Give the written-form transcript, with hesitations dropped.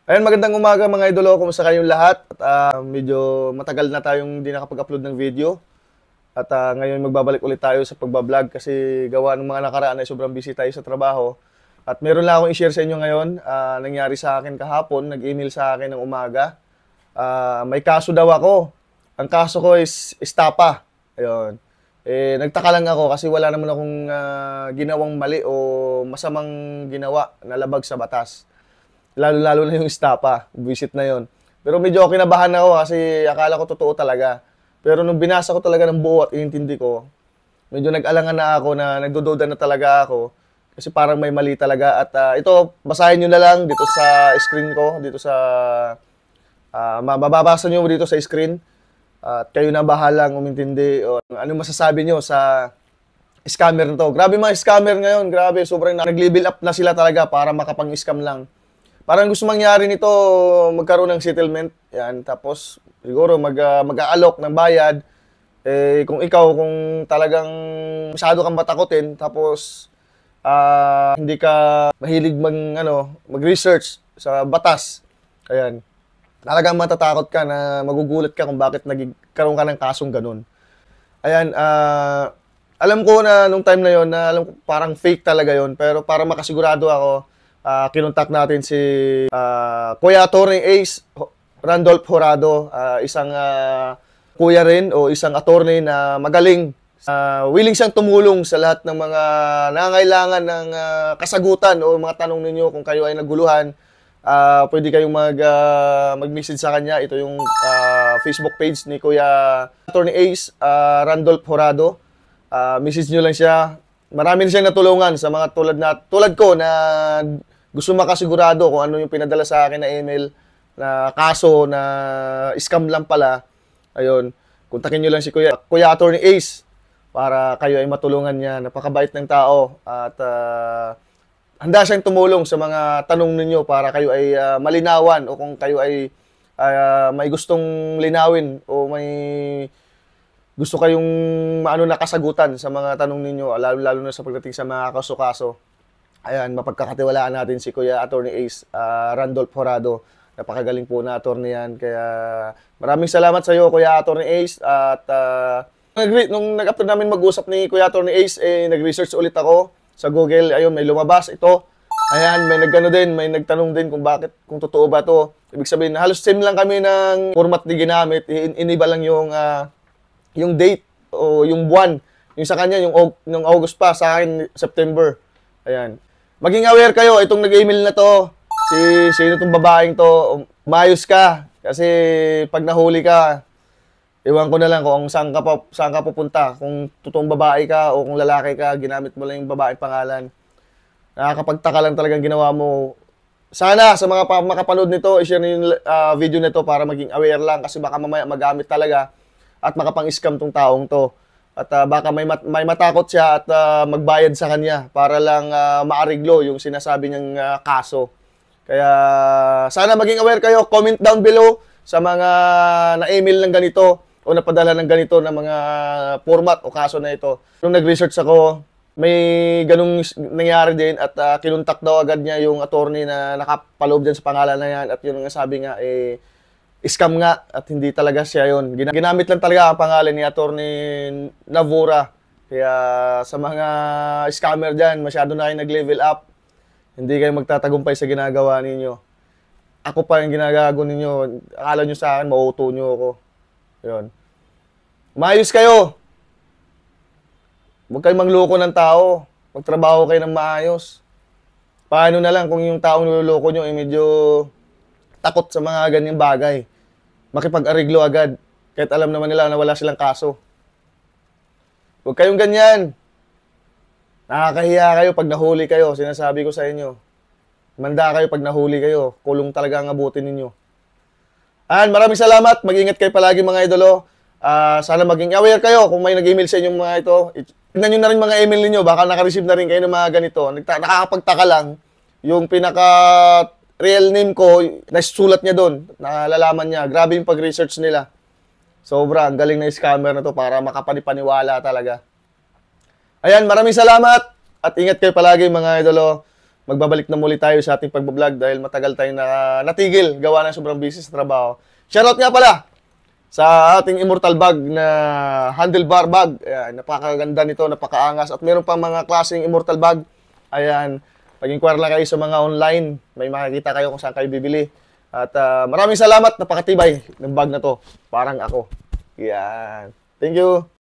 Ayun, magandang umaga mga idolo. Kumusta kayong lahat? At medyo matagal na tayong hindi nakapag-upload ng video. At ngayon magbabalik ulit tayo sa pagbablog kasi gawa ng mga nakaraan ay sobrang busy tayo sa trabaho. At meron lang akong i-share sa inyo ngayon. Nangyari sa akin kahapon, nag-email sa akin ng umaga. May kaso daw ako. Ang kaso ko is estapa. Ayun. Nagtaka lang ako kasi wala naman akong ginawang mali o masamang ginawa na labag sa batas. Lalo-lalo na yung estapa, visit na yon. Pero medyo kinabahan ako kasi akala ko totoo talaga. Pero nung binasa ko talaga ng buo at inintindi ko, medyo nag-alangan na ako na nagdududa na talaga ako. Kasi parang may mali talaga. At ito, basahin nyo na lang dito sa screen ko, dito sa, mababasa nyo dito sa screen. At kayo na bahalang umintindi o ano masasabi nyo sa scammer na to. Grabe mga scammer ngayon, grabe, sobrang nag-level up na sila talaga para makapang-scam lang. Parang gusto mangyari nito, magkaroon ng settlement. Yan, tapos siguro mag-aalok ng bayad. Kung ikaw, kung talagang masyado kang matakotin, tapos hindi ka mahilig mag-research sa batas. Ayan. Talagang matatakot ka na magugulat ka kung bakit nagkaroon ka ng kasong ganun. Ayan, alam ko na nung time na yon na alam ko parang fake talaga yon, pero para makasigurado ako, kinontak natin si Kuya Attorney Ace Randolph Horado, isang kuya rin o isang attorney na magaling. Willing siyang tumulong sa lahat ng mga nangangailangan ng kasagutan o mga tanong ninyo kung kayo ay naguluhan. Pwede kayong mag-message sa kanya. Ito yung Facebook page ni Kuya Attorney Ace Randolph Horado. Message nyo lang siya. Marami na siyang natulungan sa mga tulad ko na gusto makasigurado kung ano yung pinadala sa akin na email na kaso na scam lang pala. Ayun, kontakin nyo lang si Kuya Attorney Ace para kayo ay matulungan niya. Napakabait ng tao at handa siyang tumulong sa mga tanong ninyo para kayo ay malinawan o kung kayo ay may gustong linawin o may gusto kayong nakasagutan sa mga tanong ninyo, lalo na sa pagdating sa mga kaso-kaso. Ayan, mapagkakatiwalaan natin si Kuya Attorney Ace Randolph Horado. Napakagaling po na attorney yan. Kaya maraming salamat sa iyo, Kuya Attorney Ace. At nung nag-upload namin mag-usap ni Kuya Attorney Ace, nag-research ulit ako sa Google. Ayun, may lumabas ito. Ayan, may may nagtanong din kung totoo ba to. Ibig sabihin, halos same lang kami ng format na ginamit. Iniba lang yung date o yung buwan. Yung sa kanya, yung August pa, sa akin, September. Ayan. Maging aware kayo, itong nag-email na to, sino itong babaeng to, umayos ka. Kasi pag nahuli ka, iwan ko na lang kung saan ka pupunta. Kung totoong babae ka o kung lalaki ka, ginamit mo lang yung babaeng pangalan. Nakakapagtaka lang talagang ginawa mo. Sana sa mga makapanood nito, i-share nyo yung video nito para maging aware lang kasi baka mamaya magamit talaga at makapang-scam tong taong to. At baka may matakot siya at magbayad sa kanya para lang maariglo yung sinasabi niyang kaso. Kaya sana maging aware kayo. Comment down below sa mga na-email ng ganito o napadala ng ganito na mga format o kaso na ito. Nung nag-research ako, may ganung nangyari din at kinuntak daw agad niya yung attorney na nakapaloob dyan sa pangalan na yan at yun ang sabi nga scam nga at hindi talaga siya yun. Ginamit lang talaga ang pangalan ni Attorney Navura. Kaya sa mga scammer dyan, masyado na kayo nag-level up. Hindi kayo magtatagumpay sa ginagawa ninyo. Ako pa yung ginagago ninyo. Akala nyo sa akin, mauuto nyo ako. Yun. Maayos kayo. Huwag kayong mangloko ng tao. Magtrabaho kayo ng maayos. Paano na lang kung yung taong niloloko nyo ay medyo takot sa mga ganyang bagay. Makipag-ariglo agad. Kahit alam naman nila na wala silang kaso. Huwag kayong ganyan. Nakakahiya kayo pag nahuli kayo. Sinasabi ko sa inyo. Manda kayo pag nahuli kayo. Kulong talaga ang abutin ninyo. Maraming salamat. Mag-ingat kayo palagi mga idolo. Sana maging aware kayo kung may nag-email sa inyong mga ito. Tignan nyo na rin mga email ninyo. Baka naka-receive na rin kayo ng mga ganito. Nakakapagtaka lang. Yung real name ko, nasulat niya doon, nalalaman niya. Grabe yung pag-research nila. Sobra, ang galing na scammer na to para makapanipaniwala talaga. Ayan, maraming salamat at ingat kayo palagi mga idolo. magbabalik na muli tayo sa ating pagbablog dahil matagal tayong natigil gawa ng sobrang busy sa trabaho. Shoutout nga pala sa ating immortal bag na handlebar bag. Ayan, napakaganda nito, napakaangas. At meron pang mga klaseng immortal bag. Ayan, pag-inquire lang kayo sa mga online. May makikita kayo kung saan kayo bibili. At maraming salamat, napakatibay ng bag na to. Parang ako. Yan. Thank you.